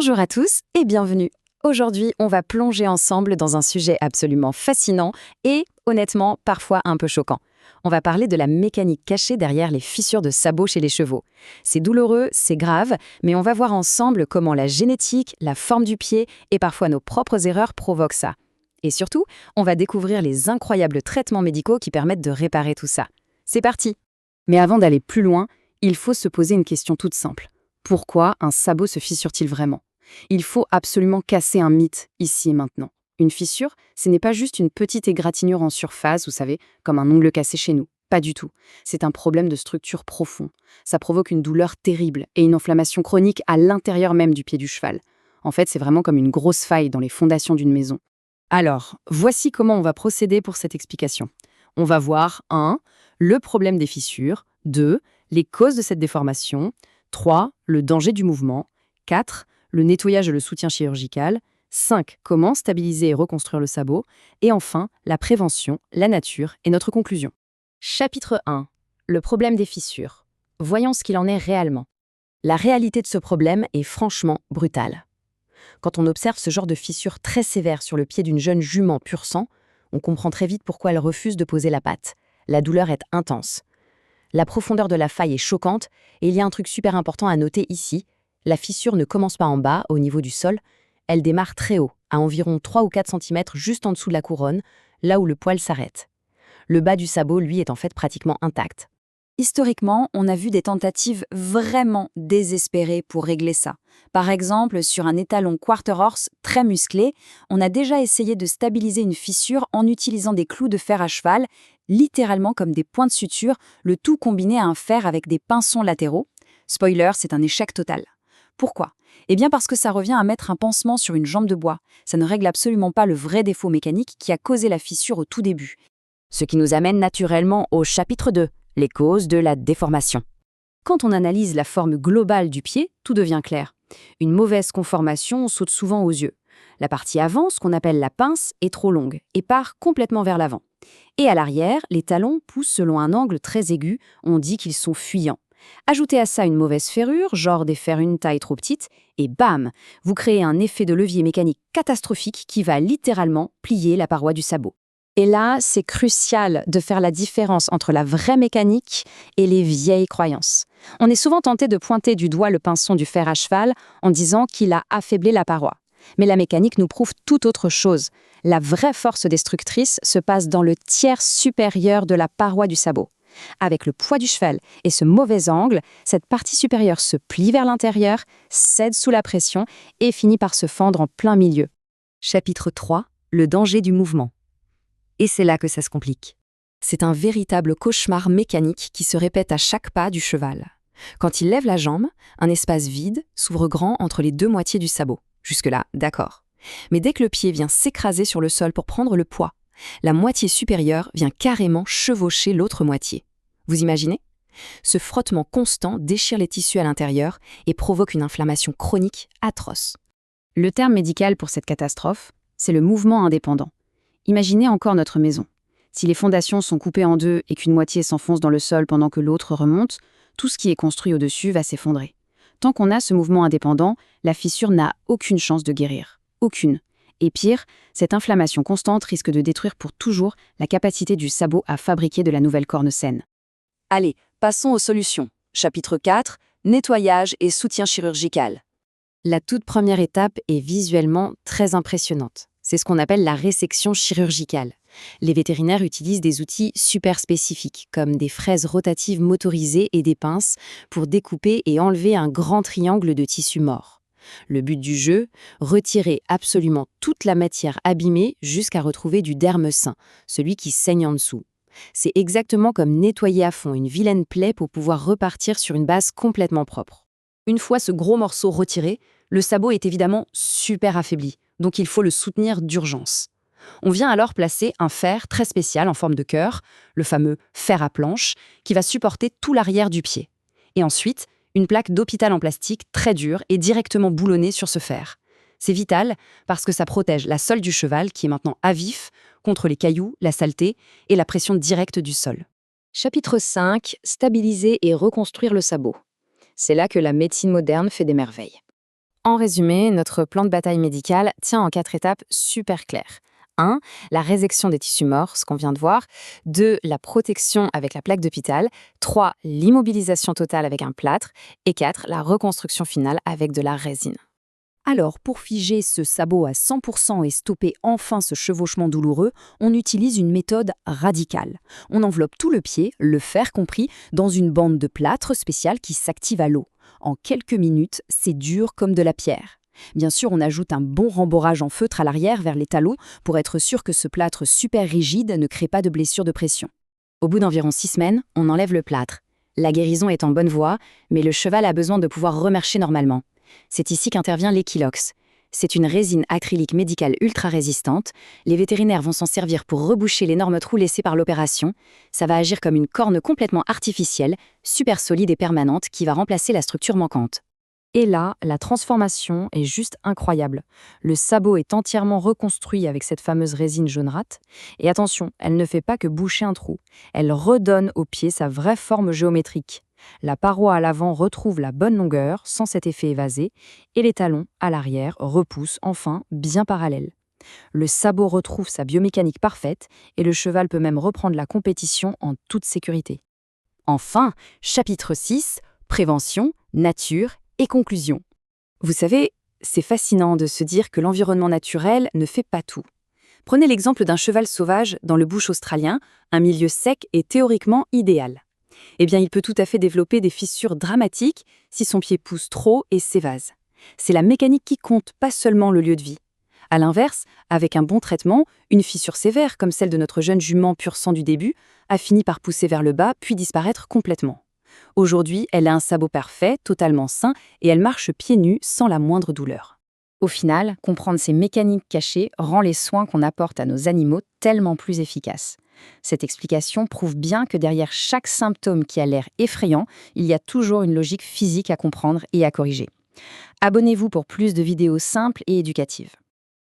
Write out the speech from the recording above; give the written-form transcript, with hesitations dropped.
Bonjour à tous et bienvenue. Aujourd'hui, on va plonger ensemble dans un sujet absolument fascinant et, honnêtement, parfois un peu choquant. On va parler de la mécanique cachée derrière les fissures de sabots chez les chevaux. C'est douloureux, c'est grave, mais on va voir ensemble comment la génétique, la forme du pied et parfois nos propres erreurs provoquent ça. Et surtout, on va découvrir les incroyables traitements médicaux qui permettent de réparer tout ça. C'est parti! Mais avant d'aller plus loin, il faut se poser une question toute simple. Pourquoi un sabot se fissure-t-il vraiment ? Il faut absolument casser un mythe, ici et maintenant. Une fissure, ce n'est pas juste une petite égratignure en surface, vous savez, comme un ongle cassé chez nous. Pas du tout. C'est un problème de structure profond. Ça provoque une douleur terrible et une inflammation chronique à l'intérieur même du pied du cheval. En fait, c'est vraiment comme une grosse faille dans les fondations d'une maison. Alors, voici comment on va procéder pour cette explication. On va voir 1. Le problème des fissures, 2. Les causes de cette déformation, 3. Le danger du mouvement, 4. Le nettoyage et le soutien chirurgical, 5. Comment stabiliser et reconstruire le sabot, et enfin, la prévention, la nature et notre conclusion. Chapitre 1. Le problème des fissures. Voyons ce qu'il en est réellement. La réalité de ce problème est franchement brutale. Quand on observe ce genre de fissure très sévère sur le pied d'une jeune jument pur sang, on comprend très vite pourquoi elle refuse de poser la patte. La douleur est intense. La profondeur de la faille est choquante, et il y a un truc super important à noter ici. La fissure ne commence pas en bas, au niveau du sol, elle démarre très haut, à environ 3 ou 4 cm juste en dessous de la couronne, là où le poil s'arrête. Le bas du sabot, lui, est en fait pratiquement intact. Historiquement, on a vu des tentatives vraiment désespérées pour régler ça. Par exemple, sur un étalon quarter horse très musclé, on a déjà essayé de stabiliser une fissure en utilisant des clous de fer à cheval, littéralement comme des points de suture, le tout combiné à un fer avec des pinçons latéraux. Spoiler, c'est un échec total. Pourquoi ? Eh bien parce que ça revient à mettre un pansement sur une jambe de bois. Ça ne règle absolument pas le vrai défaut mécanique qui a causé la fissure au tout début. Ce qui nous amène naturellement au chapitre 2, les causes de la déformation. Quand on analyse la forme globale du pied, tout devient clair. Une mauvaise conformation saute souvent aux yeux. La partie avant, ce qu'on appelle la pince, est trop longue et part complètement vers l'avant. Et à l'arrière, les talons poussent selon un angle très aigu, on dit qu'ils sont fuyants. Ajoutez à ça une mauvaise ferrure, genre des fers une taille trop petite, et bam, vous créez un effet de levier mécanique catastrophique qui va littéralement plier la paroi du sabot. Et là, c'est crucial de faire la différence entre la vraie mécanique et les vieilles croyances. On est souvent tenté de pointer du doigt le pinçon du fer à cheval en disant qu'il a affaibli la paroi. Mais la mécanique nous prouve tout autre chose. La vraie force destructrice se passe dans le tiers supérieur de la paroi du sabot. Avec le poids du cheval et ce mauvais angle, cette partie supérieure se plie vers l'intérieur, cède sous la pression et finit par se fendre en plein milieu. Chapitre 3. Le danger du mouvement. Et c'est là que ça se complique. C'est un véritable cauchemar mécanique qui se répète à chaque pas du cheval. Quand il lève la jambe, un espace vide s'ouvre grand entre les deux moitiés du sabot. Jusque-là, d'accord. Mais dès que le pied vient s'écraser sur le sol pour prendre le poids, la moitié supérieure vient carrément chevaucher l'autre moitié. Vous imaginez ? Ce frottement constant déchire les tissus à l'intérieur et provoque une inflammation chronique atroce. Le terme médical pour cette catastrophe, c'est le mouvement indépendant. Imaginez encore notre maison. Si les fondations sont coupées en deux et qu'une moitié s'enfonce dans le sol pendant que l'autre remonte, tout ce qui est construit au-dessus va s'effondrer. Tant qu'on a ce mouvement indépendant, la fissure n'a aucune chance de guérir. Aucune. Et pire, cette inflammation constante risque de détruire pour toujours la capacité du sabot à fabriquer de la nouvelle corne saine. Allez, passons aux solutions. Chapitre 4. Nettoyage et soutien chirurgical. La toute première étape est visuellement très impressionnante. C'est ce qu'on appelle la résection chirurgicale. Les vétérinaires utilisent des outils super spécifiques, comme des fraises rotatives motorisées et des pinces, pour découper et enlever un grand triangle de tissu mort. Le but du jeu, retirer absolument toute la matière abîmée jusqu'à retrouver du derme sain, celui qui saigne en dessous. C'est exactement comme nettoyer à fond une vilaine plaie pour pouvoir repartir sur une base complètement propre. Une fois ce gros morceau retiré, le sabot est évidemment super affaibli, donc il faut le soutenir d'urgence. On vient alors placer un fer très spécial en forme de cœur, le fameux fer à planche, qui va supporter tout l'arrière du pied. Et ensuite, une plaque d'hôpital en plastique très dure et directement boulonnée sur ce fer. C'est vital parce que ça protège la sole du cheval, qui est maintenant à vif, contre les cailloux, la saleté et la pression directe du sol. Chapitre 5. Stabiliser et reconstruire le sabot. C'est là que la médecine moderne fait des merveilles. En résumé, notre plan de bataille médical tient en 4 étapes super claires. 1. La résection des tissus morts, ce qu'on vient de voir. 2. La protection avec la plaque d'hôpital. 3. L'immobilisation totale avec un plâtre. Et 4. La reconstruction finale avec de la résine. Alors, pour figer ce sabot à 100% et stopper enfin ce chevauchement douloureux, on utilise une méthode radicale. On enveloppe tout le pied, le fer compris, dans une bande de plâtre spéciale qui s'active à l'eau. En quelques minutes, c'est dur comme de la pierre. Bien sûr, on ajoute un bon rembourrage en feutre à l'arrière vers les talons pour être sûr que ce plâtre super rigide ne crée pas de blessure de pression. Au bout d'environ 6 semaines, on enlève le plâtre. La guérison est en bonne voie, mais le cheval a besoin de pouvoir remarcher normalement. C'est ici qu'intervient l'Equilox. C'est une résine acrylique médicale ultra résistante. Les vétérinaires vont s'en servir pour reboucher l'énorme trou laissé par l'opération. Ça va agir comme une corne complètement artificielle, super solide et permanente, qui va remplacer la structure manquante. Et là, la transformation est juste incroyable. Le sabot est entièrement reconstruit avec cette fameuse résine jaunâtre. Et attention, elle ne fait pas que boucher un trou. Elle redonne au pied sa vraie forme géométrique. La paroi à l'avant retrouve la bonne longueur, sans cet effet évasé, et les talons, à l'arrière, repoussent enfin bien parallèles. Le sabot retrouve sa biomécanique parfaite, et le cheval peut même reprendre la compétition en toute sécurité. Enfin, chapitre 6, prévention, nature et conclusion. Vous savez, c'est fascinant de se dire que l'environnement naturel ne fait pas tout. Prenez l'exemple d'un cheval sauvage dans le bush australien, un milieu sec et théoriquement idéal. Eh bien, il peut tout à fait développer des fissures dramatiques si son pied pousse trop et s'évase. C'est la mécanique qui compte, pas seulement le lieu de vie. À l'inverse, avec un bon traitement, une fissure sévère, comme celle de notre jeune jument pur sang du début, a fini par pousser vers le bas puis disparaître complètement. Aujourd'hui, elle a un sabot parfait, totalement sain, et elle marche pieds nus sans la moindre douleur. Au final, comprendre ces mécaniques cachées rend les soins qu'on apporte à nos animaux tellement plus efficaces. Cette explication prouve bien que derrière chaque symptôme qui a l'air effrayant, il y a toujours une logique physique à comprendre et à corriger. Abonnez-vous pour plus de vidéos simples et éducatives.